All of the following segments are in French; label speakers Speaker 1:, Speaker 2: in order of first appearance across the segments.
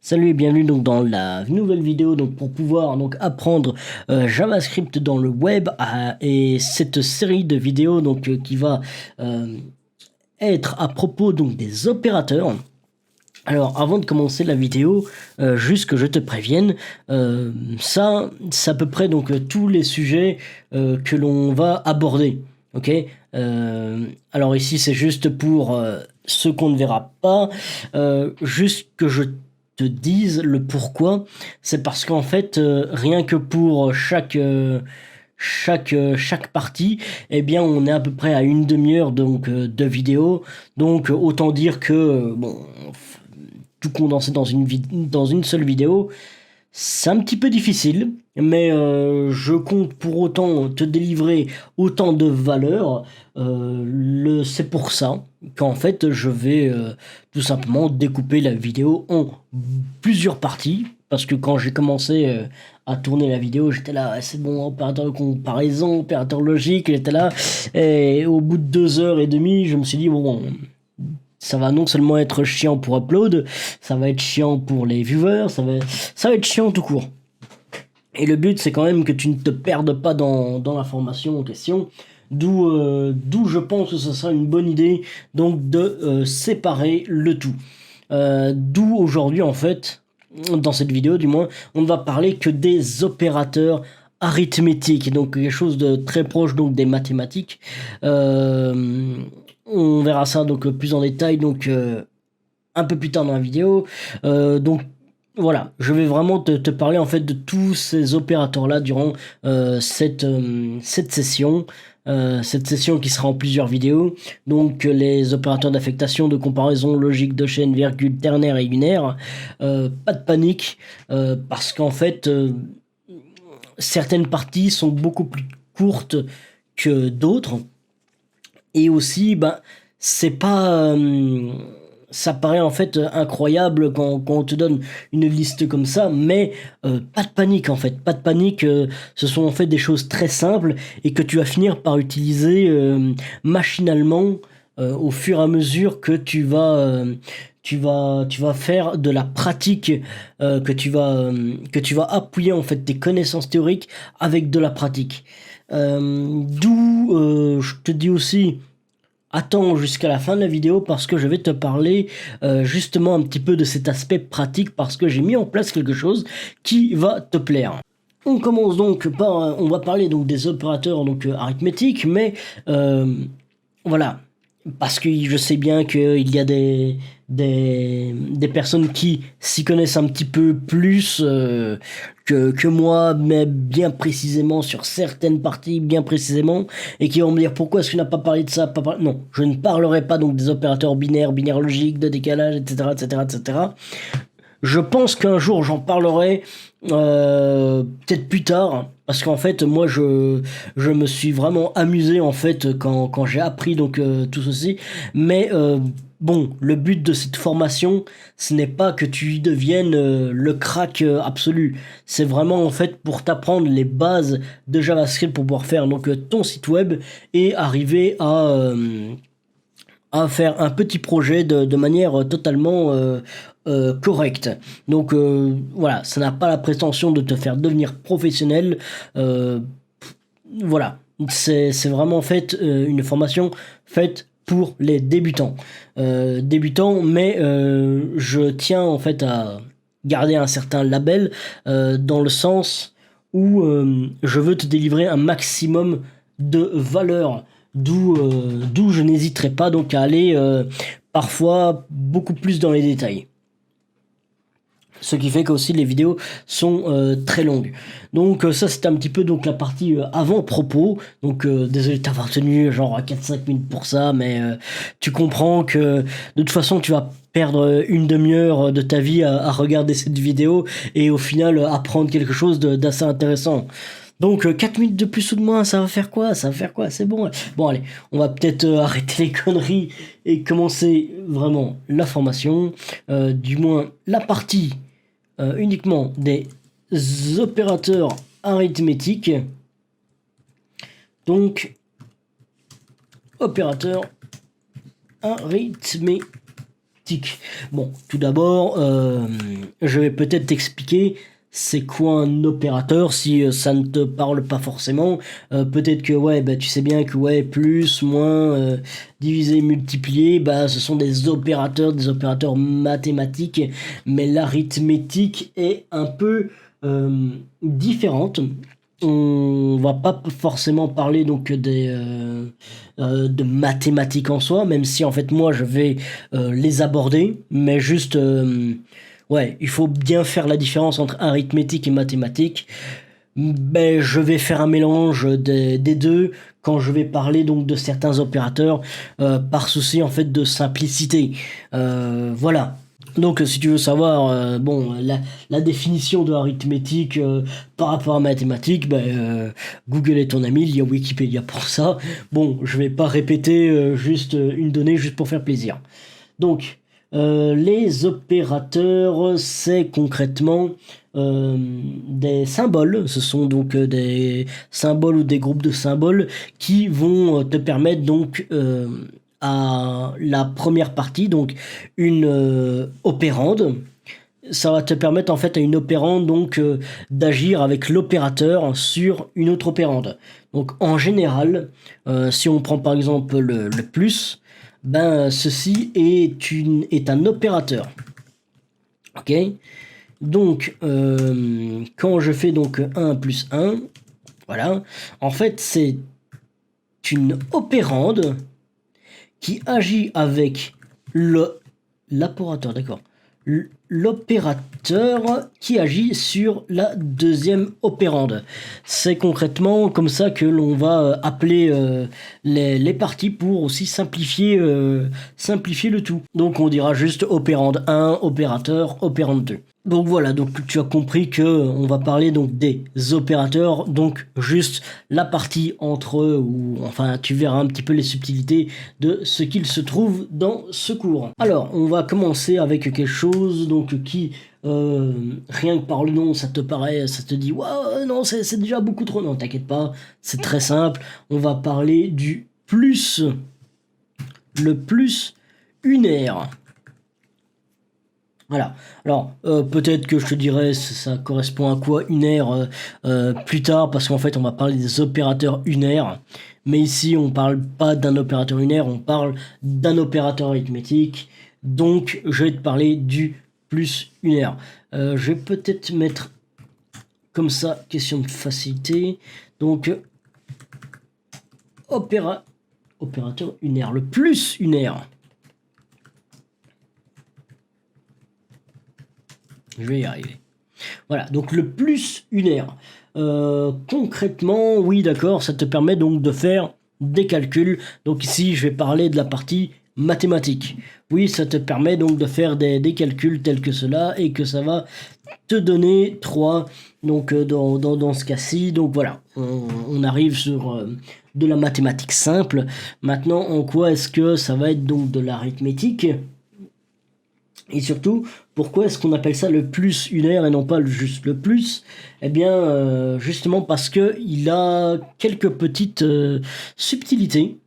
Speaker 1: Salut et bienvenue donc dans la nouvelle vidéo donc pour pouvoir donc apprendre JavaScript dans le web et cette série de vidéos donc qui va être à propos donc des opérateurs. Alors avant de commencer la vidéo, juste que je te prévienne, ça c'est à peu près donc tous les sujets que l'on va aborder. Ok. Alors ici c'est juste pour ceux qu'on ne verra pas, juste que je te dise le pourquoi. C'est parce qu'en fait rien que pour chaque partie, eh bien on est à peu près à une demi-heure donc de vidéo. Donc autant dire que bon, tout condenser dans une seule vidéo, c'est un petit peu difficile, mais je compte pour autant te délivrer autant de valeur. C'est pour ça qu'en fait, je vais tout simplement découper la vidéo en plusieurs parties. Parce que quand j'ai commencé à tourner la vidéo, j'étais là, c'est bon, opérateur de comparaison, opérateur logique, j'étais là. Et au bout de 2 heures et demie, je me suis dit, bon, ça va non seulement être chiant pour upload, ça va être chiant pour les viewers, ça va être chiant tout court. Et le but, c'est quand même que tu ne te perdes pas dans la formation en question. D'où je pense que ce sera une bonne idée donc de séparer le tout. D'où aujourd'hui, en fait, dans cette vidéo du moins, on ne va parler que des opérateurs arithmétiques, donc quelque chose de très proche donc des mathématiques. On verra ça donc plus en détail donc un peu plus tard dans la vidéo. Donc voilà, je vais vraiment te parler en fait de tous ces opérateurs là durant cette session. Cette session qui sera en plusieurs vidéos. Donc les opérateurs d'affectation, de comparaison, logique, de chaîne, virgule, ternaire et unaire. Pas de panique, parce qu'en fait certaines parties sont beaucoup plus courtes que d'autres. Et aussi, ben, c'est pas. Ça paraît en fait incroyable quand on te donne une liste comme ça, mais pas de panique en fait. Pas de panique, ce sont en fait des choses très simples et que tu vas finir par utiliser machinalement au fur et à mesure que tu vas faire de la pratique, que tu vas appuyer en fait tes connaissances théoriques avec de la pratique. D'où je te dis aussi, attends jusqu'à la fin de la vidéo parce que je vais te parler justement un petit peu de cet aspect pratique parce que j'ai mis en place quelque chose qui va te plaire. On commence donc par, on va parler donc des opérateurs donc arithmétiques, mais voilà, parce que je sais bien qu'il y a des personnes qui s'y connaissent un petit peu plus que moi, mais bien précisément sur certaines parties, bien précisément, et qui vont me dire pourquoi est-ce que tu n'as pas parlé de ça, Non, je ne parlerai pas donc des opérateurs binaires, binaires logiques, de décalage, etc., etc., etc. Je pense qu'un jour j'en parlerai, peut-être plus tard, parce qu'en fait moi je me suis vraiment amusé en fait quand j'ai appris donc tout ceci, mais bon, le but de cette formation, ce n'est pas que tu deviennes le crack absolu, c'est vraiment en fait pour t'apprendre les bases de JavaScript pour pouvoir faire donc ton site web et arriver à faire un petit projet de manière totalement correcte. Donc voilà, ça n'a pas la prétention de te faire devenir professionnel. Euh, voilà, c'est vraiment fait une formation faite pour les débutants. Débutants, mais je tiens en fait à garder un certain label dans le sens où je veux te délivrer un maximum de valeur. D'où je n'hésiterai pas donc à aller parfois beaucoup plus dans les détails. Ce qui fait qu'aussi les vidéos sont très longues. Donc ça c'est un petit peu donc la partie avant-propos. Donc désolé de t'avoir tenu genre à 4-5 minutes pour ça, mais tu comprends que de toute façon tu vas perdre une demi-heure de ta vie à regarder cette vidéo et au final apprendre quelque chose d'assez intéressant. Donc 4 minutes de plus ou de moins, ça va faire quoi? Ça va faire quoi? C'est bon. Bon allez, on va peut-être arrêter les conneries et commencer vraiment la formation. Du moins la partie uniquement des opérateurs arithmétiques. Donc opérateurs arithmétiques. Bon, tout d'abord, je vais peut-être t'expliquer c'est quoi un opérateur si ça ne te parle pas forcément. Peut-être que ouais, bah, tu sais bien que ouais, plus, moins, diviser, multiplier, bah, ce sont des opérateurs mathématiques, mais l'arithmétique est un peu différente. On va pas forcément parler donc de mathématiques en soi, même si en fait moi je vais les aborder, mais juste ouais, il faut bien faire la différence entre arithmétique et mathématiques. Ben, je vais faire un mélange des deux quand je vais parler donc de certains opérateurs par souci en fait de simplicité. Voilà. Donc, si tu veux savoir, bon, la définition de arithmétique par rapport à mathématiques, ben, Google est ton ami, il y a Wikipédia pour ça. Bon, je vais pas répéter juste une donnée juste pour faire plaisir. Donc, les opérateurs, c'est concrètement des symboles. Ce sont donc des symboles ou des groupes de symboles qui vont te permettre donc à la première partie, donc une opérande. Ça va te permettre en fait à une opérande donc d'agir avec l'opérateur sur une autre opérande. Donc en général, si on prend par exemple le plus, ben ceci est un opérateur. Ok? Donc quand je fais donc 1 plus 1, voilà, en fait c'est une opérande qui agit avec l'opérateur, d'accord. L'opérateur qui agit sur la deuxième opérande. C'est concrètement comme ça que l'on va appeler les parties pour aussi simplifier le tout. Donc on dira juste opérande 1, opérateur, opérande 2. Donc voilà, donc tu as compris que on va parler donc des opérateurs, donc juste la partie entre eux, ou enfin tu verras un petit peu les subtilités de ce qu'il se trouve dans ce cours. Alors on va commencer avec quelque chose donc qui rien que par le nom ça te dit waouh non c'est déjà beaucoup trop. Non, t'inquiète pas, c'est très simple. On va parler du plus, le plus unaire. Voilà. Alors, peut-être que je te dirai ça correspond à quoi unaire plus tard, parce qu'en fait, on va parler des opérateurs unaires. Mais ici, on parle pas d'un opérateur unaire, on parle d'un opérateur arithmétique. Donc, je vais te parler du plus unaire. Je vais peut-être mettre comme ça, question de facilité. Donc, opérateur unaire, le plus unaire. Je vais y arriver. Voilà, donc le plus unaire. Concrètement, oui, d'accord, ça te permet donc de faire des calculs. Donc ici, je vais parler de la partie mathématique. Oui, ça te permet donc de faire des calculs tels que cela et que ça va te donner 3. Donc dans ce cas-ci, donc voilà, on arrive sur de la mathématique simple. Maintenant, en quoi est-ce que ça va être donc de l'arithmétique ? Et surtout, pourquoi est-ce qu'on appelle ça le plus unaire et non pas juste le plus? Eh bien, justement parce que il a quelques petites subtilités.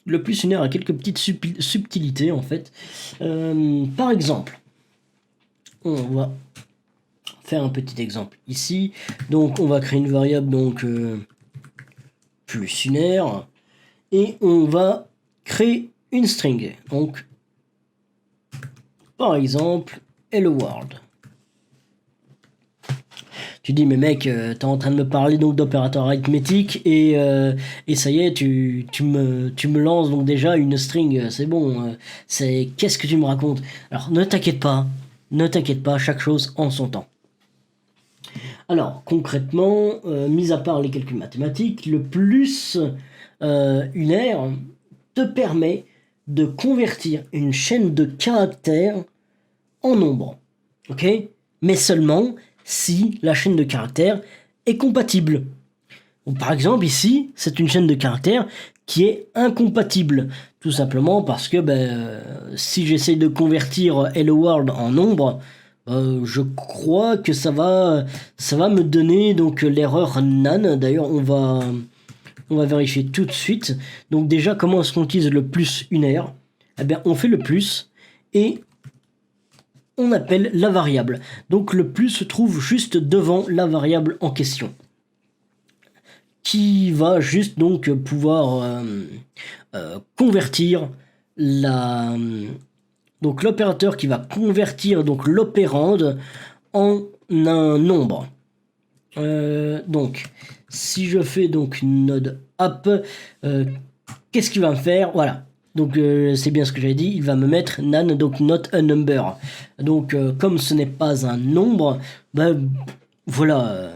Speaker 1: Le plus unaire a quelques petites subtilités en fait. Par exemple, on va faire un petit exemple ici. Donc, on va créer une variable donc plus unaire et on va créer une string. Donc par exemple, hello world. Tu dis, mais mec, t'es en train de me parler donc d'opérateur arithmétique et ça y est, tu me lances donc déjà une string, c'est bon, qu'est-ce que tu me racontes? Alors, ne t'inquiète pas, chaque chose en son temps. Alors, concrètement, mis à part les calculs mathématiques, le plus unaire te permet de convertir une chaîne de caractères en nombre, ok? Mais seulement si la chaîne de caractères est compatible. Donc, par exemple, ici, c'est une chaîne de caractères qui est incompatible, tout simplement parce que si j'essaye de convertir Hello World en nombre, je crois que ça va me donner donc l'erreur NaN. D'ailleurs, on va vérifier tout de suite. Donc déjà, comment est-ce qu'on utilise le plus unaire? Eh bien, on fait le plus et on appelle la variable. Donc le plus se trouve juste devant la variable en question, qui va juste donc pouvoir convertir donc l'opérateur qui va convertir donc l'opérande en un nombre. Donc si je fais donc node app, qu'est-ce qu'il va me faire? Voilà. Donc c'est bien ce que j'avais dit, il va me mettre nan, donc not a number. Donc comme ce n'est pas un nombre, ben voilà,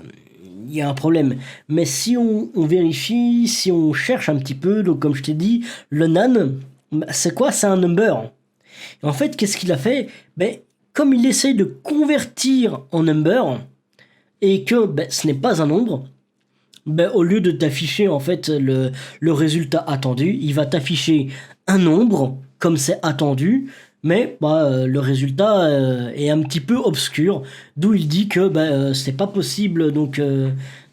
Speaker 1: il y a un problème. Mais si on vérifie, si on cherche un petit peu, donc comme je t'ai dit, le nan, c'est quoi? C'est un number. Et en fait, qu'est-ce qu'il a fait? Ben, comme il essaye de convertir en number, et que ben, ce n'est pas un nombre, ben, au lieu de t'afficher en fait le résultat attendu, il va t'afficher un nombre comme c'est attendu, mais le résultat est un petit peu obscur, d'où il dit que c'est pas possible donc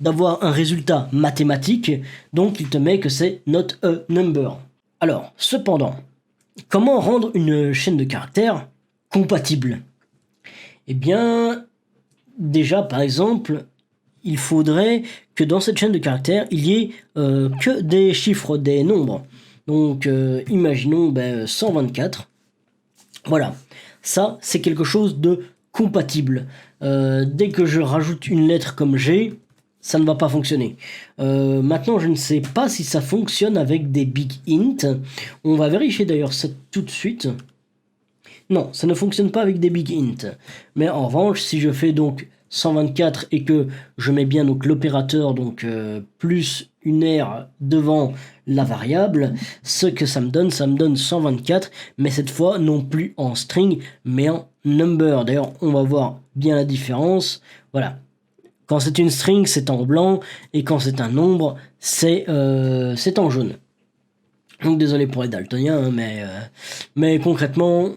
Speaker 1: d'avoir un résultat mathématique, donc il te met que c'est not a number. Alors, cependant, comment rendre une chaîne de caractères compatible? Eh bien, déjà par exemple, il faudrait que dans cette chaîne de caractères, il y ait que des chiffres, des nombres. Donc, imaginons 124. Voilà, ça, c'est quelque chose de compatible. Dès que je rajoute une lettre comme G, ça ne va pas fonctionner. Maintenant, je ne sais pas si ça fonctionne avec des big int. On va vérifier d'ailleurs ça tout de suite. Non, ça ne fonctionne pas avec des big int. Mais en revanche, si je fais donc 124 et que je mets bien donc l'opérateur donc plus une R devant la variable, ce que ça me donne 124, mais cette fois non plus en string mais en number. D'ailleurs, on va voir bien la différence. Voilà. Quand c'est une string, c'est en blanc, et quand c'est un nombre, c'est en jaune. Donc désolé pour les daltoniens, hein, mais concrètement,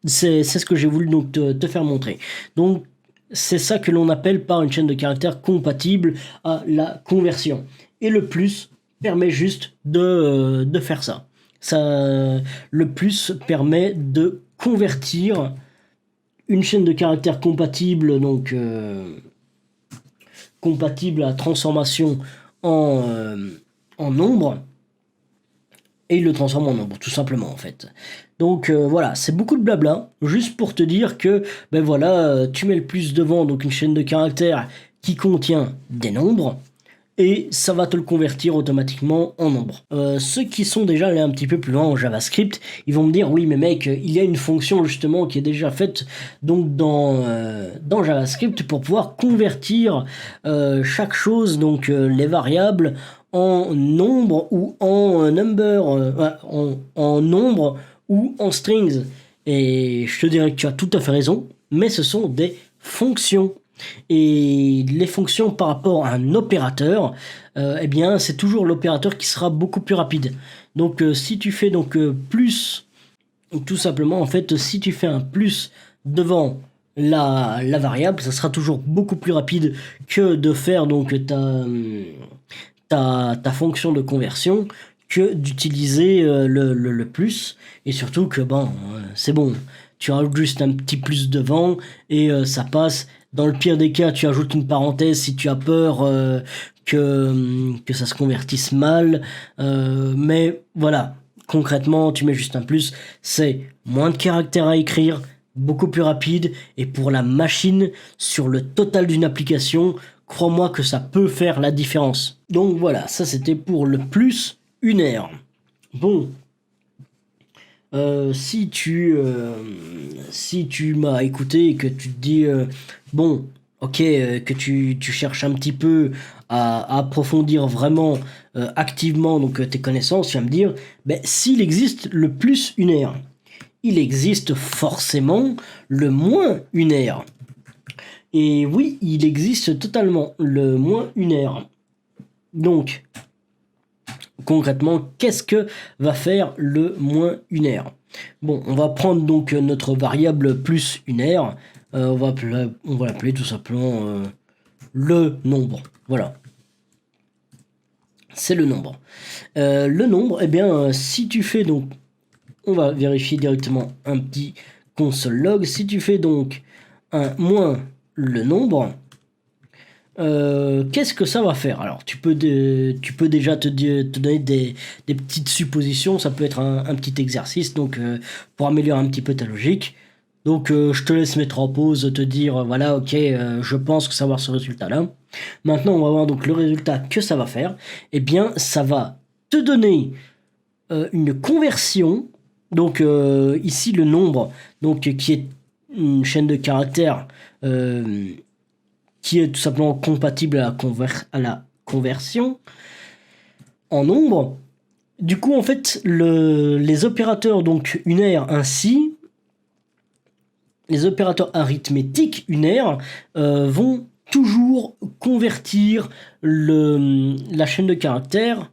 Speaker 1: c'est ce que j'ai voulu donc te faire montrer. Donc c'est ça que l'on appelle par une chaîne de caractères compatible à la conversion. Et le plus permet juste de faire ça. Le plus permet de convertir une chaîne de caractères compatible, donc compatible à transformation en nombre, et il le transforme en nombre, tout simplement en fait. Donc voilà, c'est beaucoup de blabla, juste pour te dire que ben voilà, tu mets le plus devant donc une chaîne de caractères qui contient des nombres, et ça va te le convertir automatiquement en nombre. Ceux qui sont déjà allés un petit peu plus loin en JavaScript, ils vont me dire oui mais mec, il y a une fonction justement qui est déjà faite donc dans JavaScript pour pouvoir convertir chaque chose, donc les variables en nombre ou en number, en nombre ou en strings. Et je te dirais que tu as tout à fait raison, mais ce sont des fonctions. Et les fonctions par rapport à un opérateur, eh bien c'est toujours l'opérateur qui sera beaucoup plus rapide. Donc si tu fais donc plus, tout simplement en fait, si tu fais un plus devant la variable, ça sera toujours beaucoup plus rapide que de faire donc ta fonction de conversion, que d'utiliser le plus. Et surtout que c'est bon, tu rajoutes juste un petit plus devant et ça passe. Dans le pire des cas, tu ajoutes une parenthèse si tu as peur que ça se convertisse mal. Mais voilà, concrètement, tu mets juste un plus. C'est moins de caractères à écrire, beaucoup plus rapide. Et pour la machine, sur le total d'une application, crois-moi que ça peut faire la différence. Donc voilà, ça c'était pour le plus une R. Bon. Si tu m'as écouté et que tu te dis bon ok, que tu cherches un petit peu à approfondir vraiment activement donc tes connaissances, tu vas me dire s'il existe le plus une R, il existe forcément le moins une R. Et oui, il existe totalement le moins une R. Donc concrètement, qu'est-ce que va faire le moins une R? Bon, on va prendre donc notre variable plus une R. On va l'appeler tout simplement le nombre. Voilà. C'est le nombre. Le nombre, eh bien, si tu fais donc... On va vérifier directement un petit console log, si tu fais donc un moins le nombre, qu'est-ce que ça va faire? Alors, tu peux déjà te donner des petites suppositions, ça peut être un petit exercice, donc pour améliorer un petit peu ta logique. Donc, je te laisse mettre en pause, te dire, voilà, ok, je pense que ça va avoir ce résultat-là. Maintenant, on va voir donc le résultat que ça va faire. Eh bien, ça va te donner une conversion. Donc, ici, le nombre, donc, qui est une chaîne de caractères qui est tout simplement compatible à la conversion en nombre. Du coup, en fait, les opérateurs donc unaires ainsi, les opérateurs arithmétiques unaires vont toujours convertir la chaîne de caractères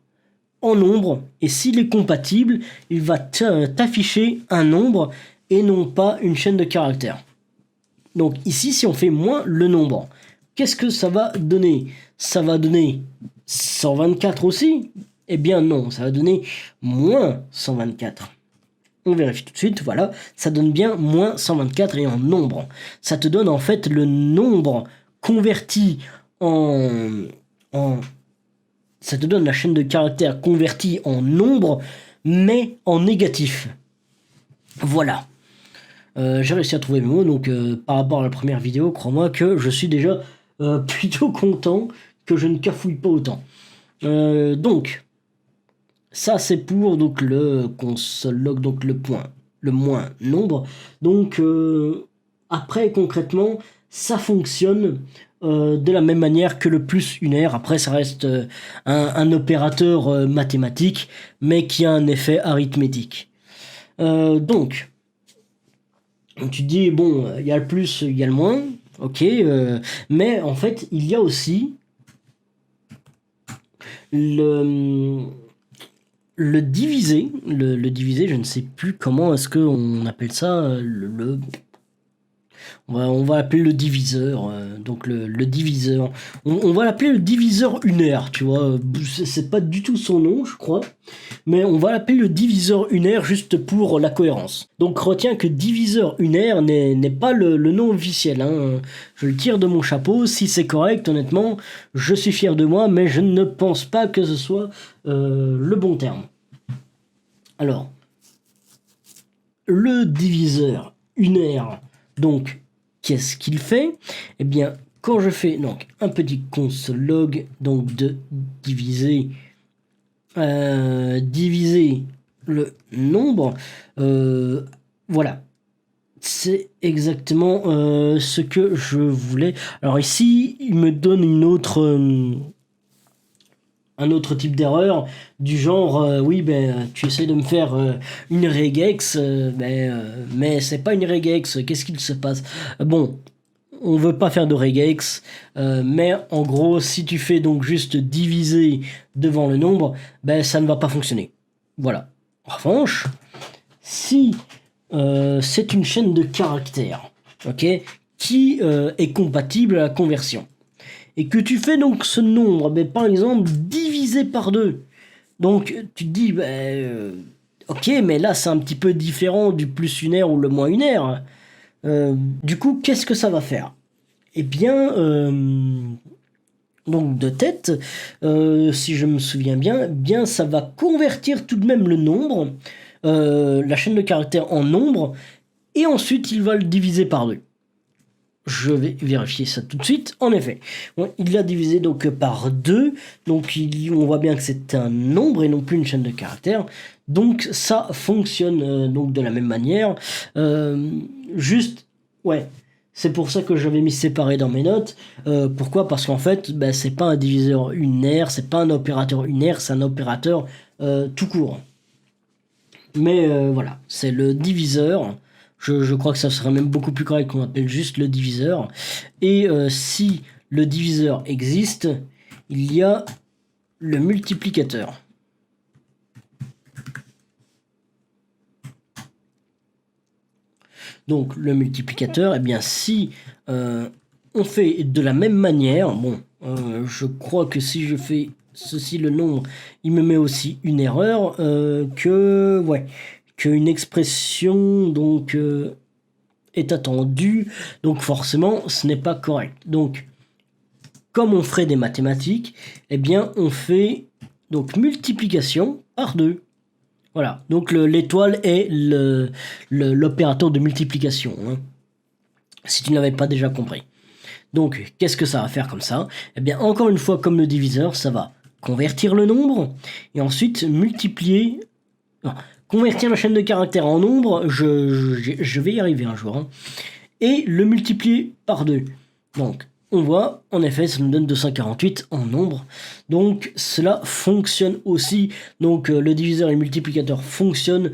Speaker 1: en nombre. Et s'il est compatible, il va t'afficher un nombre et non pas une chaîne de caractères. Donc ici, si on fait moins le nombre, qu'est-ce que ça va donner? Ça va donner 124 aussi? Eh bien non, ça va donner moins 124. On vérifie tout de suite, voilà, ça donne bien moins 124 et en nombre. Ça te donne en fait le nombre converti ça te donne la chaîne de caractères convertie en nombre, mais en négatif. Voilà. J'ai réussi à trouver mes mots, donc par rapport à la première vidéo, crois-moi que je suis déjà plutôt content que je ne cafouille pas autant. Donc, ça c'est pour donc, le console log, donc le moins nombre. Donc, après concrètement, ça fonctionne de la même manière que le plus unaire. Après, ça reste un opérateur mathématique, mais qui a un effet arithmétique. Donc, tu te dis, bon, il y a le plus, il y a le moins, ok, mais en fait, il y a aussi le divisé. Le divisé, je ne sais plus comment est-ce qu'on appelle ça, on va l'appeler le diviseur, donc le diviseur. On va l'appeler le diviseur unaire, tu vois. C'est pas du tout son nom, je crois. Mais on va l'appeler le diviseur unaire juste pour la cohérence. Donc retiens que diviseur unaire n'est pas le nom officiel. Hein. Je le tire de mon chapeau. Si c'est correct, honnêtement, je suis fier de moi, mais je ne pense pas que ce soit le bon terme. Alors, le diviseur unaire, donc, qu'est-ce qu'il fait? Eh bien, quand je fais donc un petit console log, donc de diviser le nombre, voilà, c'est exactement ce que je voulais. Alors ici, il me donne un autre type d'erreur du genre oui tu essaies de me faire une regex mais c'est pas une regex, qu'est-ce qu'il se passe? Bon, on veut pas faire de regex, mais en gros si tu fais donc juste diviser devant le nombre, ça ne va pas fonctionner. Voilà. En revanche, si c'est une chaîne de caractères, ok, qui est compatible à la conversion, et que tu fais donc ce nombre, par exemple, divisé par 2. Donc, tu te dis, ok, mais là, c'est un petit peu différent du plus unaire ou le moins unaire. Du coup, qu'est-ce que ça va faire? Eh bien, donc de tête, si je me souviens bien, ça va convertir tout de même le nombre, la chaîne de caractères en nombre, et ensuite, il va le diviser par 2. Je vais vérifier ça tout de suite. En effet, il l'a divisé donc par 2. Donc on voit bien que c'est un nombre et non plus une chaîne de caractères. Donc ça fonctionne donc de la même manière. Juste, ouais, c'est pour ça que j'avais mis séparé dans mes notes. Pourquoi? Parce qu'en fait, c'est pas un diviseur unaire, c'est pas un opérateur unaire, c'est un opérateur tout court. Mais voilà, c'est le diviseur. Je crois que ça serait même beaucoup plus correct qu'on appelle juste le diviseur. Et si le diviseur existe, il y a le multiplicateur. Donc le multiplicateur, eh bien si on fait de la même manière, bon, je crois que si je fais ceci le nombre, il me met aussi une erreur qu'une expression donc est attendu, donc forcément ce n'est pas correct. Donc comme on ferait des mathématiques, eh bien on fait donc multiplication par 2. Voilà, donc l'étoile est l'opérateur de multiplication, hein, si tu ne l'avais pas déjà compris. Donc, qu'est-ce que ça va faire comme ça? Eh bien, encore une fois, comme le diviseur, ça va convertir le nombre, et ensuite multiplier... Non, convertir la chaîne de caractères en nombre, je vais y arriver un jour, hein, et le multiplier par 2. Donc, on voit, en effet, ça nous donne 248 en nombre. Donc, cela fonctionne aussi. Donc, le diviseur et le multiplicateur fonctionnent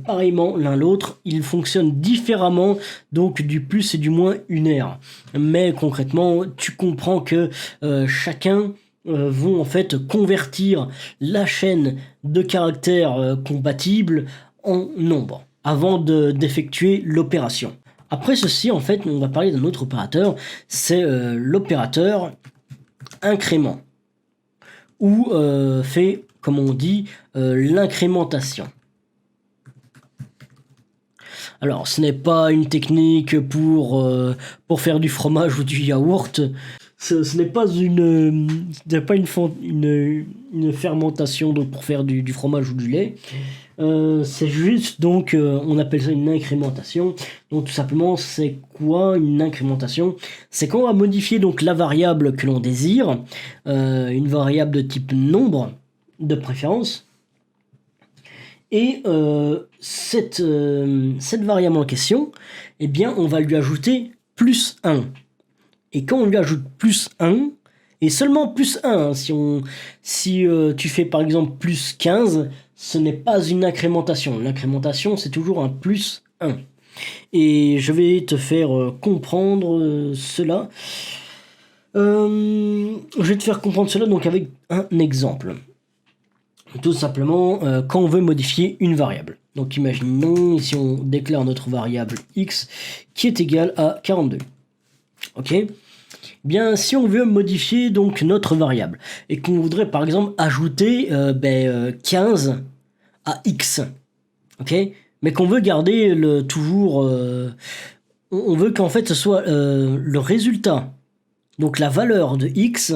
Speaker 1: pareillement l'un l'autre. Ils fonctionnent différemment, donc du plus et du moins unaire. Mais concrètement, tu comprends que chacun vont en fait convertir la chaîne de caractères compatibles en nombre avant d'effectuer l'opération. Après ceci, en fait, on va parler d'un autre opérateur, c'est l'opérateur incrément, ou fait, comme on dit, l'incrémentation. Alors, ce n'est pas une technique pour faire du fromage ou du yaourt. Ce n'est pas une fermentation donc pour faire du fromage ou du lait. C'est juste, donc, on appelle ça une incrémentation. Donc, tout simplement, c'est quoi une incrémentation? C'est quand on va modifier donc la variable que l'on désire, une variable de type nombre, de préférence. Et cette variable en question, eh bien, on va lui ajouter plus 1. Et quand on lui ajoute plus 1, et seulement plus 1, hein, si tu fais par exemple plus 15, ce n'est pas une incrémentation. L'incrémentation, c'est toujours un plus 1. Et je vais te faire comprendre cela. Je vais te faire comprendre cela donc avec un exemple. Tout simplement, quand on veut modifier une variable. Donc imaginons, ici on déclare notre variable x qui est égale à 42. Ok ? Bien, si on veut modifier donc notre variable et qu'on voudrait par exemple ajouter 15 à x, ok, mais qu'on veut garder on veut qu'en fait ce soit le résultat, donc la valeur de x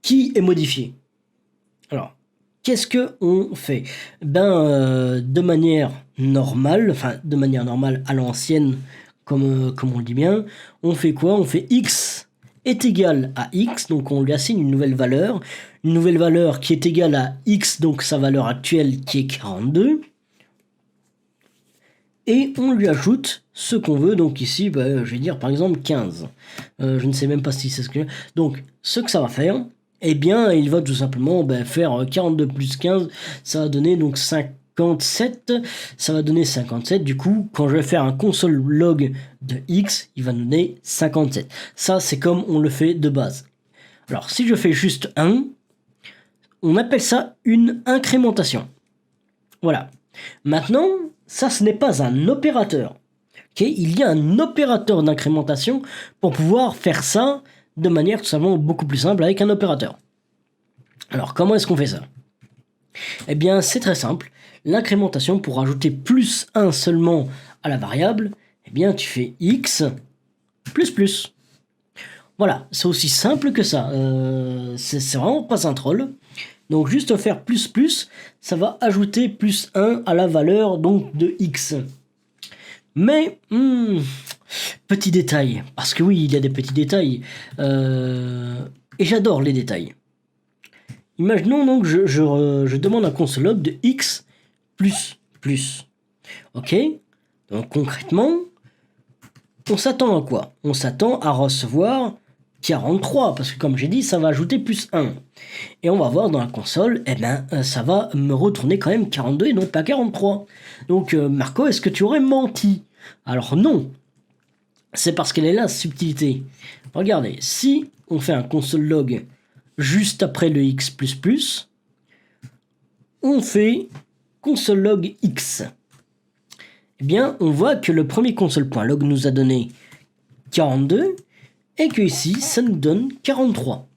Speaker 1: qui est modifiée. Alors, qu'est-ce que on fait? De manière normale, à l'ancienne, comme on le dit bien, on fait quoi? On fait x est égal à x, donc on lui assigne une nouvelle valeur qui est égale à x, donc sa valeur actuelle qui est 42, et on lui ajoute ce qu'on veut, donc ici, je vais dire par exemple 15. Je ne sais même pas si c'est ce que... Donc, ce que ça va faire, eh bien, il va tout simplement faire 42 plus 15, ça va donner donc 57, ça va donner 57, du coup, quand je vais faire un console log de x, il va nous donner 57. Ça, c'est comme on le fait de base. Alors, si je fais juste 1, on appelle ça une incrémentation. Voilà. Maintenant, ça, ce n'est pas un opérateur. Okay, il y a un opérateur d'incrémentation pour pouvoir faire ça de manière tout simplement beaucoup plus simple avec un opérateur. Alors, comment est-ce qu'on fait ça? Eh bien, c'est très simple. L'incrémentation, pour ajouter plus 1 seulement à la variable, eh bien, tu fais x plus plus. Voilà, c'est aussi simple que ça. C'est vraiment pas un troll. Donc, juste faire plus plus, ça va ajouter plus 1 à la valeur donc de x. Mais, petit détail, parce que oui, il y a des petits détails, et j'adore les détails. Imaginons donc, je demande un console log de x plus plus. Ok? Donc concrètement, on s'attend à quoi? On s'attend à recevoir 43, parce que comme j'ai dit, ça va ajouter plus 1. Et on va voir dans la console, ça va me retourner quand même 42 et non pas 43. Donc Marco, est-ce que tu aurais menti? Alors non, c'est parce qu'elle est là, subtilité. Regardez, si on fait un console log juste après le x++, on fait console log x. Eh bien, on voit que le premier console.log nous a donné 42 et que ici, ça nous donne 43.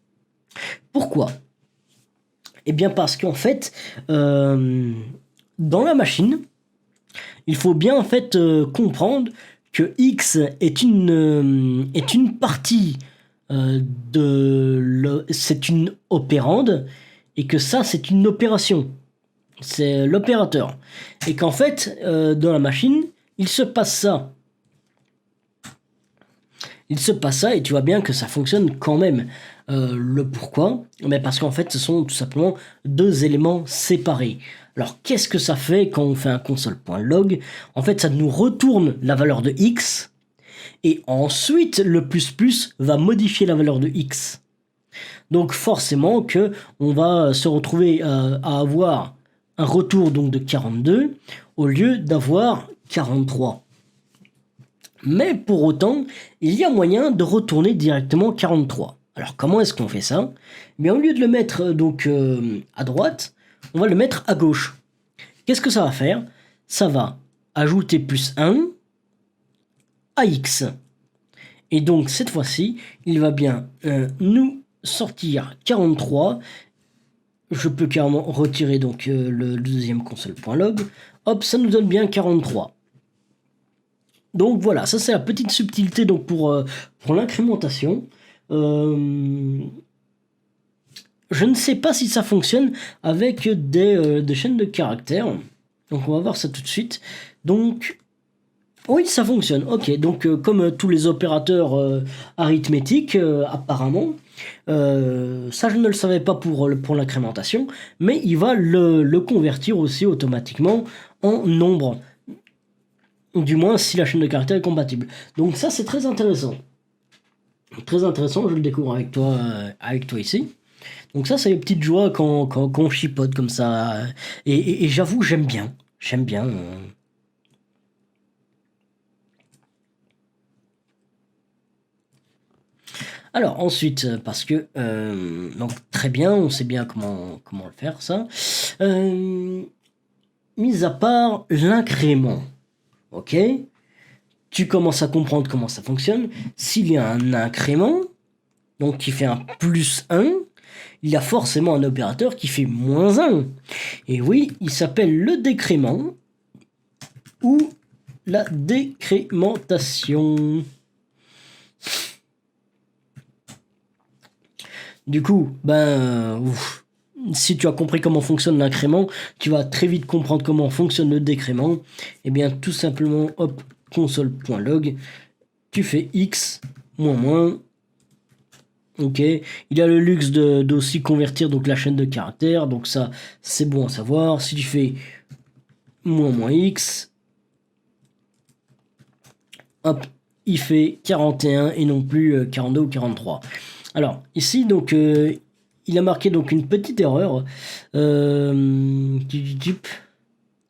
Speaker 1: Pourquoi? Eh bien, parce qu'en fait, dans la machine, il faut bien en fait comprendre que x est une partie c'est une opérande, et que ça, c'est une opération. C'est l'opérateur. Et qu'en fait, dans la machine, il se passe ça. Il se passe ça, et tu vois bien que ça fonctionne quand même. Le pourquoi? Mais parce qu'en fait, ce sont tout simplement deux éléments séparés. Alors, qu'est-ce que ça fait quand on fait un console.log? En fait, ça nous retourne la valeur de x, et ensuite, le plus va modifier la valeur de x. Donc, forcément que on va se retrouver à avoir un retour donc de 42 au lieu d'avoir 43. Mais pour autant, il y a moyen de retourner directement 43. Alors comment est-ce qu'on fait ça? Mais au lieu de le mettre donc à droite, on va le mettre à gauche. Qu'est-ce que ça va faire? Ça va ajouter plus 1 à x. Et donc cette fois-ci, il va bien nous sortir 43. Je peux carrément retirer donc le deuxième console.log. Hop, ça nous donne bien 43. Donc voilà, ça c'est la petite subtilité donc pour l'incrémentation. Je ne sais pas si ça fonctionne avec des chaînes de caractères. Donc on va voir ça tout de suite. Donc oui, ça fonctionne. Ok, donc comme tous les opérateurs arithmétiques apparemment. Ça je ne le savais pas pour l'incrémentation, mais il va le convertir aussi automatiquement en nombre. Du moins si la chaîne de caractères est compatible. Donc ça c'est très intéressant. Très intéressant, je le découvre avec toi ici. Donc ça c'est les petites joies quand on chipote comme ça. Et j'avoue j'aime bien. J'aime bien. Alors ensuite, parce que donc très bien, on sait bien comment le faire ça. Mis à part l'incrément, ok, tu commences à comprendre comment ça fonctionne. S'il y a un incrément, donc qui fait un plus 1, il y a forcément un opérateur qui fait moins 1. Et oui, il s'appelle le décrément ou la décrémentation. Du coup, si tu as compris comment fonctionne l'incrément, tu vas très vite comprendre comment fonctionne le décrément. Et bien tout simplement, hop, console.log, tu fais x, moins, ok. Il a le luxe d'aussi convertir donc la chaîne de caractères, donc ça c'est bon à savoir. Si tu fais moins x, hop, il fait 41 et non plus 42 ou 43. Alors ici donc il a marqué donc une petite erreur du type.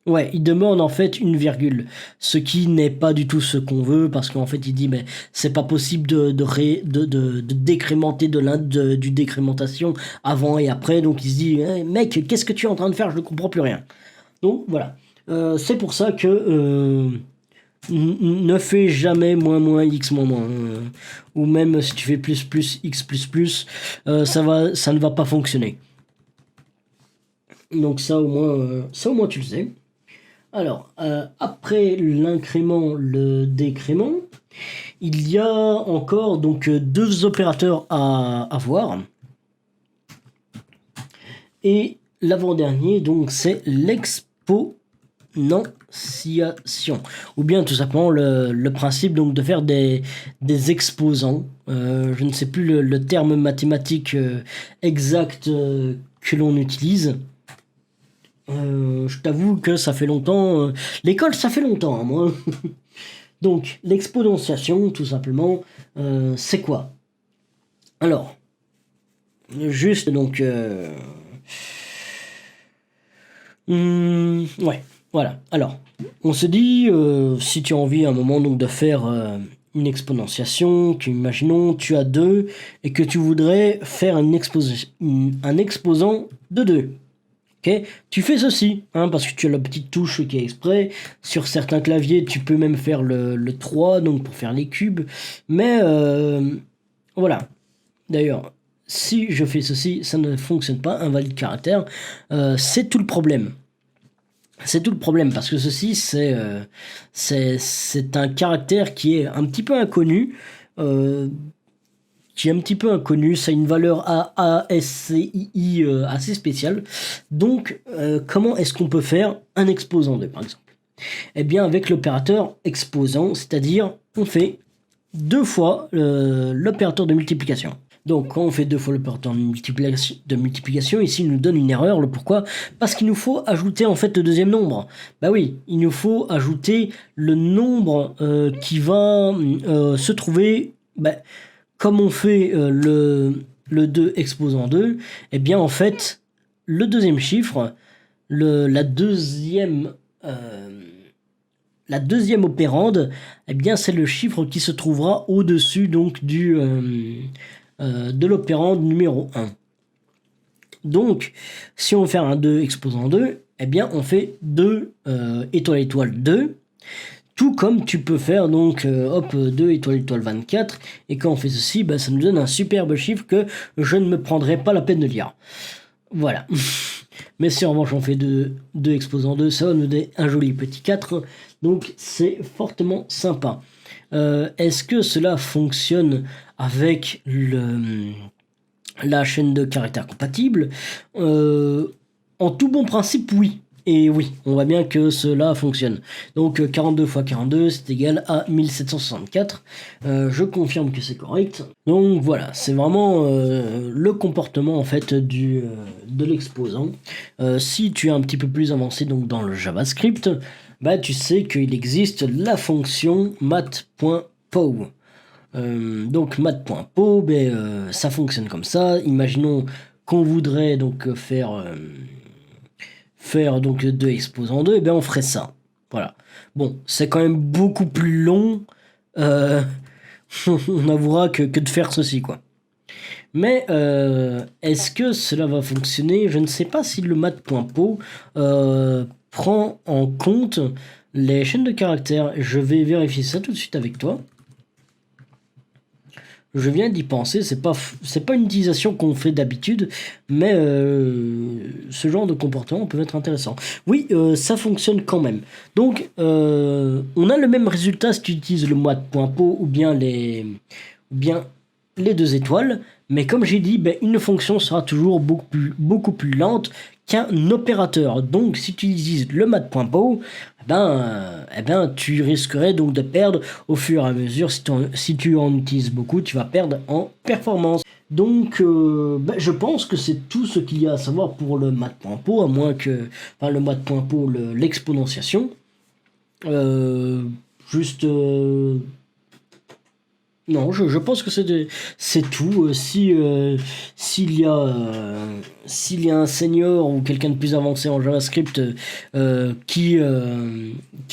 Speaker 1: Ouais, il demande en fait une virgule, ce qui n'est pas du tout ce qu'on veut, parce qu'en fait il dit mais c'est pas possible de décrémenter du décrémentation avant et après, donc il se dit mec, qu'est-ce que tu es en train de faire, je ne comprends plus rien. Donc voilà, c'est pour ça que ne fais jamais moins x moins, ou même si tu fais plus x ça ne va pas fonctionner. Donc ça au moins tu le sais. Alors, après l'incrément, le décrément, il y a encore donc deux opérateurs à voir. Et l'avant-dernier, donc, c'est l'exponentiation. Ou bien tout simplement le principe donc, de faire des exposants. Je ne sais plus le terme mathématique exact que l'on utilise. Je t'avoue que ça fait longtemps. L'école, ça fait longtemps, hein, moi. Donc, l'exponentiation, tout simplement, c'est quoi? Alors, juste donc. Ouais, voilà. Alors, on se dit, si tu as envie à un moment donc de faire une exponentiation, imaginons tu as 2 et que tu voudrais faire un exposant de 2. Okay. Tu fais ceci, parce que tu as la petite touche qui est exprès. Sur certains claviers, tu peux même faire le 3, donc pour faire les cubes. Mais voilà. D'ailleurs, si je fais ceci, ça ne fonctionne pas, invalide caractère. C'est tout le problème. C'est tout le problème, parce que ceci, c'est un caractère qui est un petit peu inconnu, euh, ça a une valeur ASCII assez spéciale. Donc, comment est-ce qu'on peut faire un exposant 2, par exemple? Eh bien, avec l'opérateur exposant, c'est-à-dire, on fait 2 fois l'opérateur de multiplication. Donc, quand on fait 2 fois l'opérateur de multiplication, ici, il nous donne une erreur. Le pourquoi? Parce qu'il nous faut ajouter, en fait, le deuxième nombre. Bah oui, il nous faut ajouter le nombre qui va se trouver... Bah, comme on fait le 2 exposant 2, eh bien, en fait, le deuxième chiffre, la deuxième... la deuxième opérande, eh bien, c'est le chiffre qui se trouvera au-dessus donc de l'opérande numéro 1. Donc, si on veut faire un 2 exposant 2, eh bien, on fait 2 étoile étoile 2. Tout comme tu peux faire donc 2 étoile étoile 24. Et quand on fait ceci, bah, ça nous donne un superbe chiffre que je ne me prendrai pas la peine de lire. Voilà. Mais si en revanche on fait 2 exposant 2, ça va nous donner un joli petit 4. Donc c'est fortement sympa. Est-ce que cela fonctionne avec la chaîne de caractères compatible? En tout bon principe, oui. Et oui, on voit bien que cela fonctionne. Donc 42 x 42, c'est égal à 1764. Je confirme que c'est correct. Donc voilà, c'est vraiment le comportement en fait de l'exposant. Si tu es un petit peu plus avancé donc dans le JavaScript, bah tu sais qu'il existe la fonction math.pow. Donc math.pow, ça fonctionne comme ça. Imaginons qu'on voudrait donc faire donc 2 exposant 2, et bien on ferait ça. Voilà. Bon, c'est quand même beaucoup plus long, on avouera que de faire ceci, quoi. Mais est-ce que cela va fonctionner? Je ne sais pas si le math.pow prend en compte les chaînes de caractères. Je vais vérifier ça tout de suite avec toi. Je viens d'y penser, c'est pas une utilisation qu'on fait d'habitude, mais ce genre de comportement peut être intéressant. Oui, ça fonctionne quand même. Donc, on a le même résultat si tu utilises le math.pow ou bien les 2 étoiles, mais comme j'ai dit, une fonction sera toujours beaucoup plus lente qu'un opérateur. Donc, si tu utilises le math.pow, tu risquerais donc de perdre au fur et à mesure. Si tu en utilises beaucoup, tu vas perdre en performance. Donc, je pense que c'est tout ce qu'il y a à savoir pour le math.pow, à moins que, le math.pow, l'exponentiation. Non, je pense que c'est tout. S'il y a un senior ou quelqu'un de plus avancé en JavaScript qui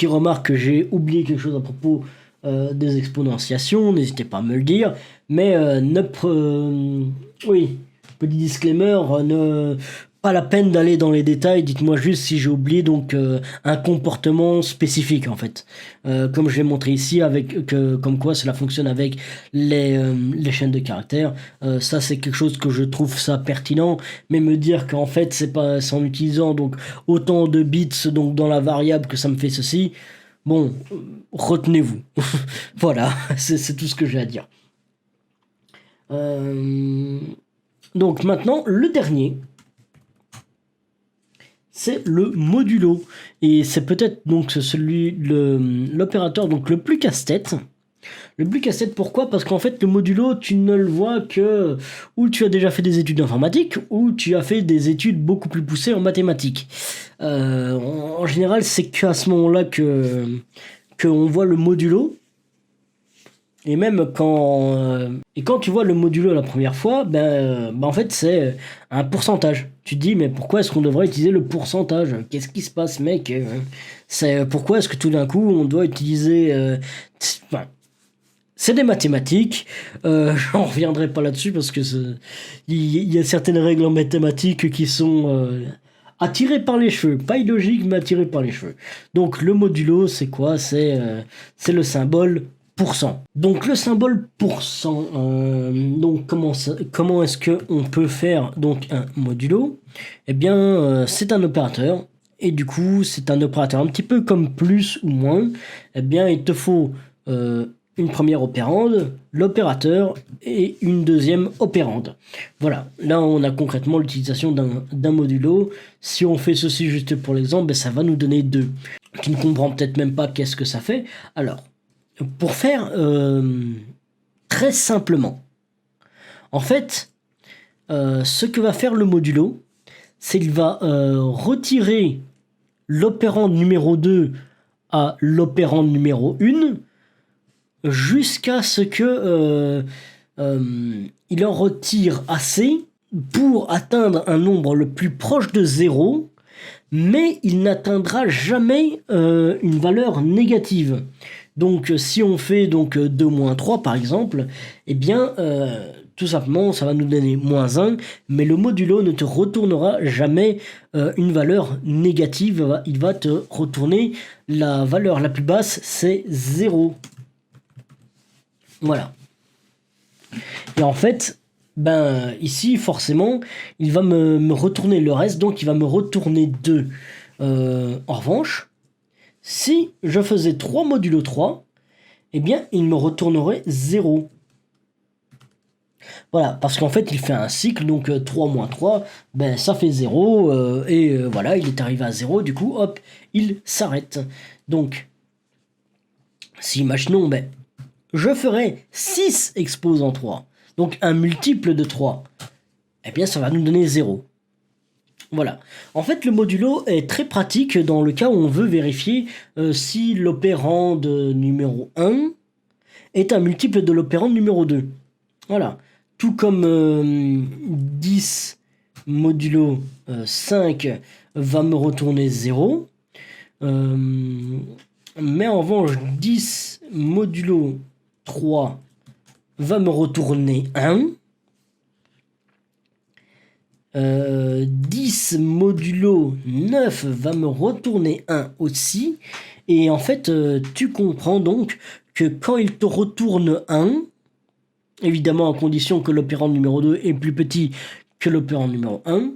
Speaker 1: remarque que j'ai oublié quelque chose à propos des exponentiations, n'hésitez pas à me le dire. Mais oui, petit disclaimer, pas la peine d'aller dans les détails, dites-moi juste si j'ai oublié donc un comportement spécifique en fait. Comme je l'ai montré ici, comme quoi cela fonctionne avec les chaînes de caractères. Ça c'est quelque chose que je trouve ça pertinent, mais me dire qu'en fait c'est en utilisant donc autant de bits donc dans la variable que ça me fait ceci, bon, retenez-vous. Voilà, c'est tout ce que j'ai à dire. Donc maintenant, le dernier, c'est le modulo. Et c'est peut-être donc l'opérateur donc le plus casse-tête. Le plus casse-tête, pourquoi? Parce qu'en fait, le modulo, tu ne le vois que où tu as déjà fait des études informatiques, ou tu as fait des études beaucoup plus poussées en mathématiques. En général, c'est qu'à ce moment-là qu'on voit le modulo. Et même quand tu vois le modulo la première fois, en fait c'est un pourcentage. Tu te dis mais pourquoi est-ce qu'on devrait utiliser le pourcentage? Qu'est-ce qui se passe, mec? Pourquoi est-ce que tout d'un coup on doit utiliser c'est des mathématiques. J'en reviendrai pas là-dessus parce que il y a certaines règles en mathématiques qui sont attirées par les cheveux, pas illogiques mais attirées par les cheveux. Donc le modulo c'est quoi? C'est le symbole %. Donc le symbole %, donc comment est-ce que on peut faire donc un modulo? Eh bien c'est un opérateur Et du coup, c'est un opérateur un petit peu comme plus ou moins. Eh bien, il te faut une première opérande, l'opérateur et une deuxième opérande. Voilà, là on a concrètement l'utilisation d'un modulo. Si on fait ceci juste pour l'exemple, ben, ça va nous donner 2. Tu ne comprends peut-être même pas qu'est-ce que ça fait. Alors, pour faire très simplement, en fait, ce que va faire le modulo, c'est qu'il va retirer l'opérande numéro 2 à l'opérande numéro 1 jusqu'à ce que il en retire assez pour atteindre un nombre le plus proche de 0, mais il n'atteindra jamais une valeur négative. Donc si on fait donc 2 moins 3 par exemple, eh bien tout simplement ça va nous donner moins 1, mais le modulo ne te retournera jamais une valeur négative, il va te retourner la valeur la plus basse, c'est 0. Voilà. Et en fait, ben ici forcément, il va me retourner le reste, donc il va me retourner 2. En revanche, si je faisais 3 modulo 3, eh bien il me retournerait 0. Voilà, parce qu'en fait il fait un cycle, donc 3 moins 3, ben ça fait 0, voilà, il est arrivé à 0, du coup hop, il s'arrête. Donc, si imaginons, ben, je ferai 6 exposants 3, donc un multiple de 3, eh bien ça va nous donner 0. Voilà. En fait, le modulo est très pratique dans le cas où on veut vérifier si l'opérande numéro 1 est un multiple de l'opérande numéro 2. Voilà. Tout comme 10 modulo 5 va me retourner 0. Mais en revanche, 10 modulo 3 va me retourner 1. 10 modulo 9 va me retourner 1 aussi. Et en fait, tu comprends donc que quand il te retourne 1, évidemment à condition que l'opérand numéro 2 est plus petit que l'opérand numéro 1,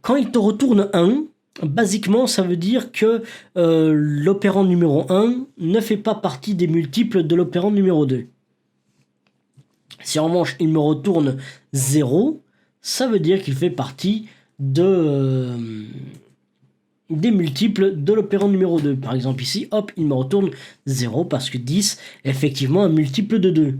Speaker 1: quand il te retourne 1, basiquement ça veut dire que l'opérand numéro 1 ne fait pas partie des multiples de l'opérand numéro 2. Si en revanche il me retourne 0, ça veut dire qu'il fait partie des multiples de l'opérand numéro 2. Par exemple ici, hop, il me retourne 0 parce que 10 est effectivement un multiple de 2.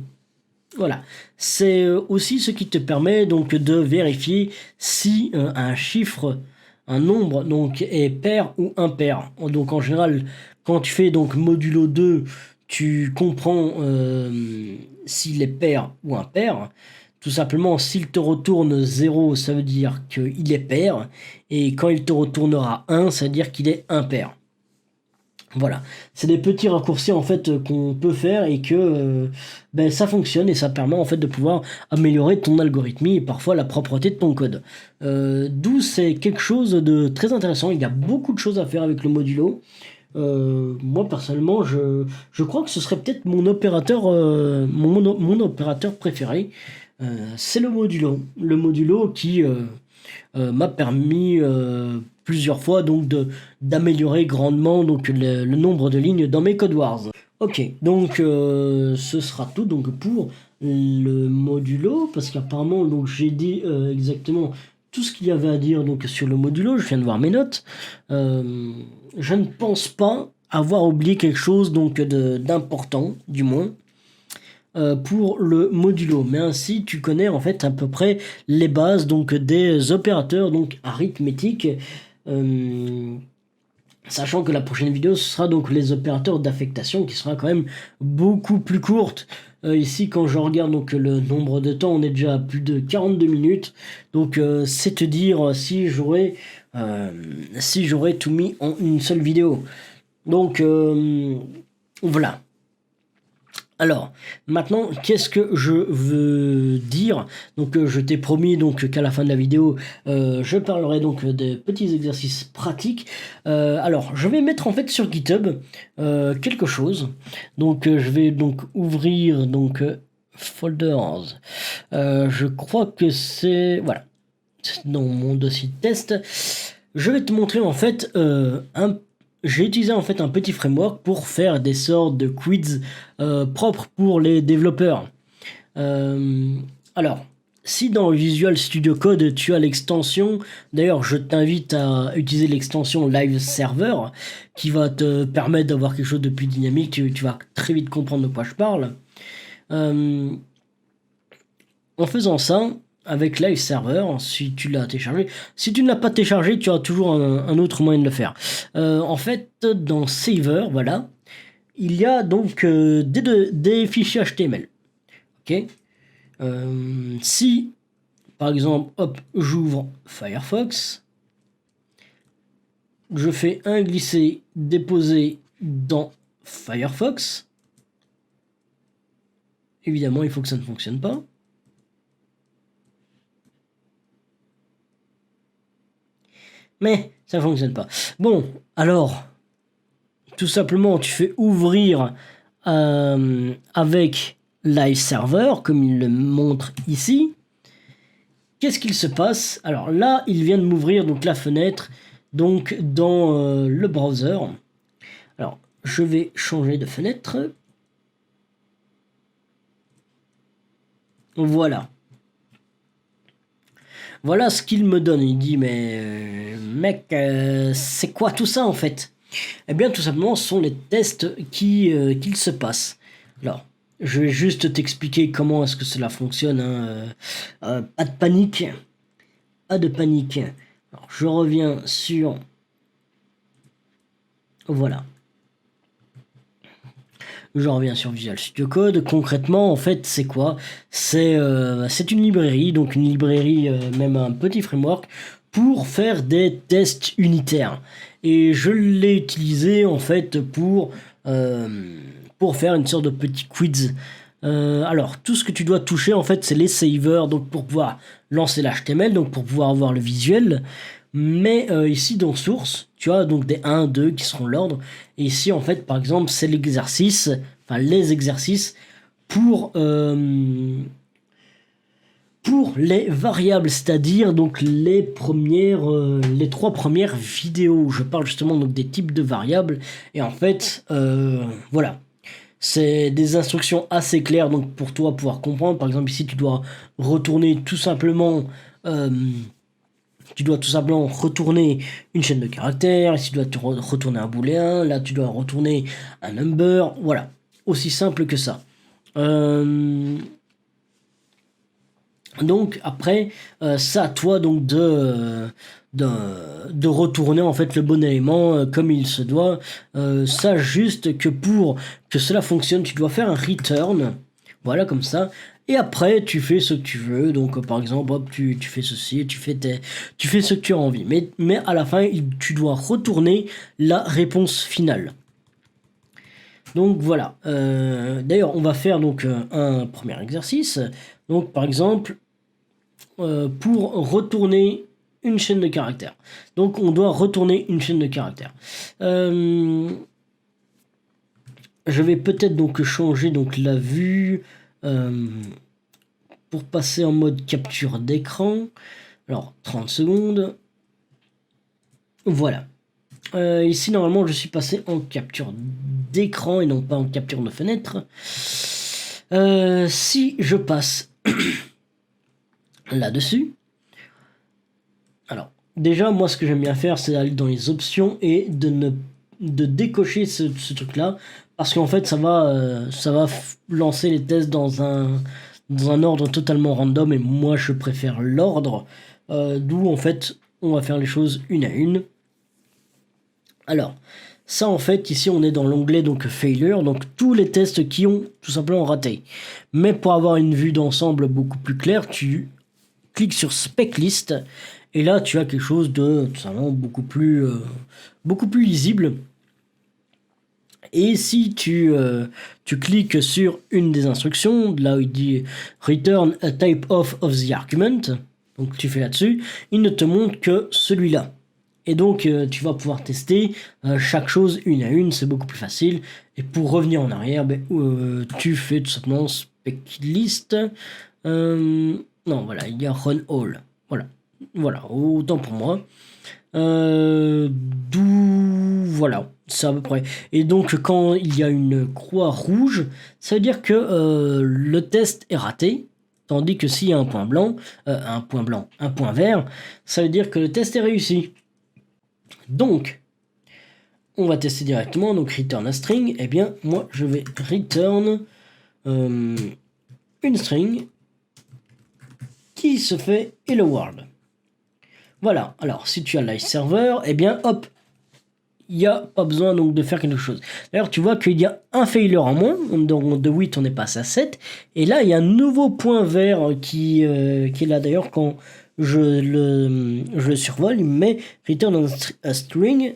Speaker 1: Voilà, c'est aussi ce qui te permet donc de vérifier si un chiffre, un nombre donc est pair ou impair. Donc en général, quand tu fais donc modulo 2, tu comprends s'il est pair ou impair. Tout simplement, s'il te retourne 0, ça veut dire qu'il est pair. Et quand il te retournera 1, ça veut dire qu'il est impair. Voilà, c'est des petits raccourcis en fait qu'on peut faire et que ça fonctionne et ça permet en fait de pouvoir améliorer ton algorithme et parfois la propreté de ton code. D'où c'est quelque chose de très intéressant. Il y a beaucoup de choses à faire avec le modulo. Moi personnellement, je crois que ce serait peut-être mon opérateur, mon opérateur préféré. C'est le modulo. Le modulo qui m'a permis plusieurs fois donc d'améliorer grandement donc le nombre de lignes dans mes code wars. Ok, donc ce sera tout donc pour le modulo, parce qu'apparemment donc j'ai dit exactement tout ce qu'il y avait à dire donc sur le modulo. Je viens de voir mes notes. Je ne pense pas avoir oublié quelque chose donc d'important, du moins. Pour le modulo, mais ainsi tu connais en fait à peu près les bases donc des opérateurs donc arithmétiques, sachant que la prochaine vidéo ce sera donc les opérateurs d'affectation qui sera quand même beaucoup plus courte. Ici quand je regarde donc le nombre de temps, on est déjà à plus de 42 minutes, donc c'est te dire si j'aurais tout mis en une seule vidéo. Donc voilà. Alors, maintenant, qu'est-ce que je veux dire? Donc, je t'ai promis donc qu'à la fin de la vidéo, je parlerai donc des petits exercices pratiques. Alors, je vais mettre en fait sur GitHub quelque chose. Donc, je vais donc ouvrir donc folders. Je crois que c'est voilà, dans mon dossier de test. je vais te montrer en fait j'ai utilisé en fait un petit framework pour faire des sortes de quiz propres pour les développeurs. Euh, alors, si dans Visual Studio Code tu as l'extension, d'ailleurs je t'invite à utiliser l'extension Live Server qui va te permettre d'avoir quelque chose de plus dynamique, tu vas très vite comprendre de quoi je parle. Euh, En faisant ça, avec Live Server, si tu l'as téléchargé, si tu ne l'as pas téléchargé, tu as toujours un autre moyen de le faire. En fait, dans Saver, voilà, il y a donc des fichiers HTML. Ok. Si, par exemple, hop, j'ouvre Firefox, je fais un glisser déposer dans Firefox. Évidemment, il faut que ça ne fonctionne pas. Mais ça ne fonctionne pas. Bon, alors, tout simplement, tu fais ouvrir avec Live Server, comme il le montre ici. Qu'est-ce qu'il se passe? Alors là, il vient de m'ouvrir donc la fenêtre donc dans le browser. Alors, je vais changer de fenêtre. Voilà. Voilà ce qu'il me donne. Il dit, mais mec, c'est quoi tout ça en fait? Eh bien, tout simplement, ce sont les tests qu'il se passe. Alors, je vais juste t'expliquer comment est-ce que cela fonctionne, hein. Pas de panique. Pas de panique. Alors, je reviens sur... Voilà. Je reviens sur Visual Studio Code. Concrètement, en fait, c'est quoi? C'est une librairie, donc une librairie, même un petit framework, pour faire des tests unitaires. Et je l'ai utilisé, en fait, pour faire une sorte de petit quiz. Alors, tout ce que tu dois toucher, en fait, c'est les savers, donc pour pouvoir lancer l'HTML, donc pour pouvoir avoir le visuel. Mais ici, dans Source, tu as donc des 1, 2 qui seront l'ordre. Et ici, en fait, par exemple, c'est l'exercice, enfin les exercices pour les variables, c'est-à-dire donc les 3 premières vidéos. Je parle justement donc des types de variables. Et en fait, voilà. C'est des instructions assez claires donc pour toi pouvoir comprendre. Par exemple, ici, tu dois retourner tout simplement... tu dois tout simplement retourner une chaîne de caractères, ici tu dois retourner un booléen, là tu dois retourner un number, voilà, aussi simple que ça. Donc après, c'est à toi donc de retourner en fait le bon élément comme il se doit. Sache juste que pour que cela fonctionne, tu dois faire un return, voilà comme ça. Et après, tu fais ce que tu veux. Donc, par exemple, hop, tu fais ceci, tu fais ce que tu as envie. Mais à la fin, tu dois retourner la réponse finale. Donc voilà. D'ailleurs, on va faire donc un premier exercice. Donc, par exemple, pour retourner une chaîne de caractères. Donc, on doit retourner une chaîne de caractères. Je vais peut-être donc changer donc la vue pour passer en mode capture d'écran. Alors, 30 secondes. Voilà. Ici, normalement, je suis passé en capture d'écran et non pas en capture de fenêtre. Si je passe là-dessus, alors, déjà, moi, ce que j'aime bien faire, c'est d'aller dans les options et de décocher ce truc-là, parce qu'en fait, ça va lancer les tests dans un ordre totalement random, et moi, je préfère l'ordre, d'où, en fait, on va faire les choses une à une. Alors, ça, en fait, ici, on est dans l'onglet donc Failure, donc tous les tests qui ont tout simplement raté. Mais pour avoir une vue d'ensemble beaucoup plus claire, tu cliques sur Spec List, et là, tu as quelque chose de tout simplement beaucoup plus lisible. Et si tu cliques sur une des instructions, là où il dit Return a type of the argument, donc tu fais là-dessus, il ne te montre que celui-là. Et donc, tu vas pouvoir tester chaque chose une à une, c'est beaucoup plus facile. Et pour revenir en arrière, tu fais tout simplement Spec List. Non, voilà, il y a Run All. Voilà, autant pour moi. D'où voilà, c'est à peu près. Et donc quand il y a une croix rouge, ça veut dire que le test est raté. Tandis que s'il y a un point blanc, un point vert, ça veut dire que le test est réussi. Donc, on va tester directement. Donc return a string. Eh bien, moi je vais return une string qui se fait hello world. Voilà, alors si tu as live server, eh bien hop, il n'y a pas besoin donc de faire quelque chose. D'ailleurs, tu vois qu'il y a un failure en moins, donc de 8 on est passé à 7, et là il y a un nouveau point vert qui est là. D'ailleurs, quand je le survole, il me met return a string,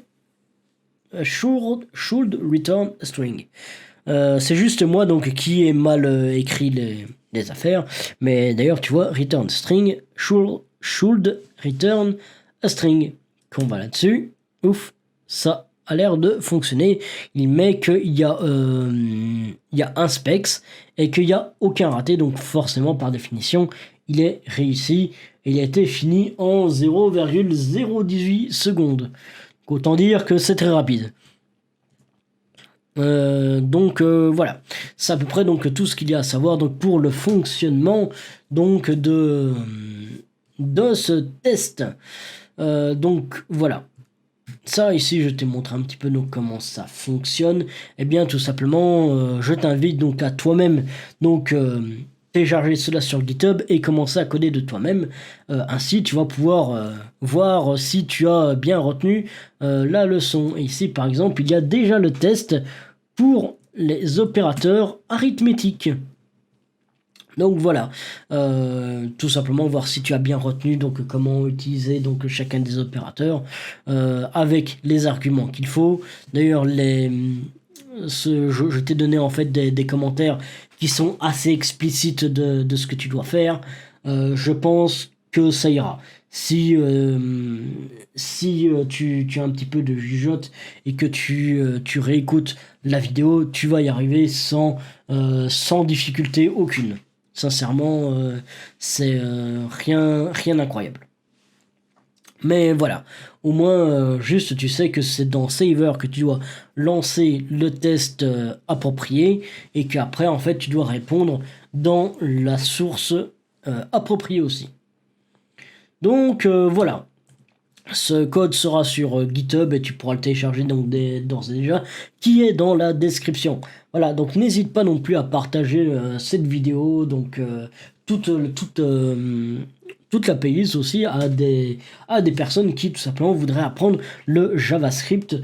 Speaker 1: should return a string. C'est juste moi donc qui ai mal écrit les affaires, mais d'ailleurs tu vois, return string, should return a string. Qu'on va là-dessus, ouf, ça a l'air de fonctionner. Il met qu'il y a un specs et qu'il n'y a aucun raté, donc forcément par définition il est réussi et il a été fini en 0,018 secondes. Autant dire que c'est très rapide. Donc voilà, c'est à peu près donc tout ce qu'il y a à savoir donc pour le fonctionnement donc de ce test. Donc voilà, ça ici je t'ai montré un petit peu donc comment ça fonctionne. Et bien tout simplement, je t'invite donc à toi-même donc télécharger cela sur GitHub et commencer à coder de toi-même. Ainsi tu vas pouvoir voir si tu as bien retenu la leçon. Et ici par exemple il y a déjà le test pour les opérateurs arithmétiques. Donc voilà, tout simplement voir si tu as bien retenu donc comment utiliser donc chacun des opérateurs avec les arguments qu'il faut. D'ailleurs je t'ai donné en fait des commentaires qui sont assez explicites de ce que tu dois faire. Je pense que ça ira. Si tu as un petit peu de jugeote et que tu réécoutes la vidéo, tu vas y arriver sans difficulté aucune. Sincèrement, c'est rien d'incroyable. Mais voilà, au moins, juste tu sais que c'est dans Saver que tu dois lancer le test approprié et qu'après, en fait, tu dois répondre dans la source appropriée aussi. Donc voilà, ce code sera sur GitHub et tu pourras le télécharger donc d'ores et déjà, qui est dans la description. Voilà, donc n'hésite pas non plus à partager cette vidéo, donc toute la playlist aussi à des personnes qui tout simplement voudraient apprendre le JavaScript.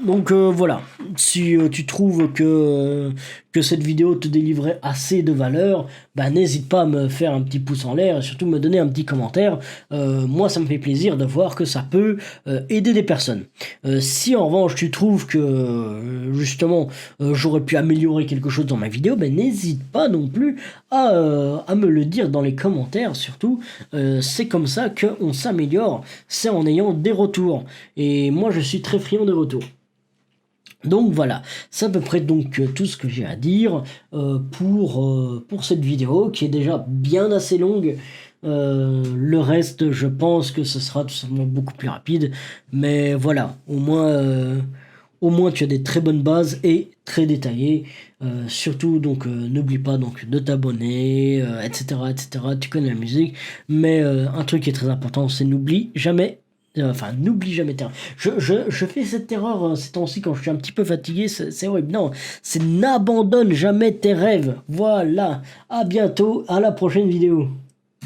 Speaker 1: Donc voilà, si tu trouves que cette vidéo te délivrait assez de valeur, bah, n'hésite pas à me faire un petit pouce en l'air et surtout me donner un petit commentaire. Moi ça me fait plaisir de voir que ça peut aider des personnes. Si en revanche tu trouves que justement j'aurais pu améliorer quelque chose dans ma vidéo, ben n'hésite pas non plus à me le dire dans les commentaires. Surtout c'est comme ça qu'on s'améliore, c'est en ayant des retours, et moi je suis très friand de retours. Donc voilà, c'est à peu près donc tout ce que j'ai à dire pour cette vidéo qui est déjà bien assez longue. Le reste, je pense que ce sera tout simplement beaucoup plus rapide, mais voilà, au moins tu as des très bonnes bases et très détaillées. Surtout donc n'oublie pas donc de t'abonner, etc., etc. Tu connais la musique, mais un truc qui est très important, c'est n'oublie jamais je fais cette erreur ces temps-ci quand je suis un petit peu fatigué, c'est horrible. Non, c'est n'abandonne jamais tes rêves. Voilà, à bientôt, à la prochaine vidéo.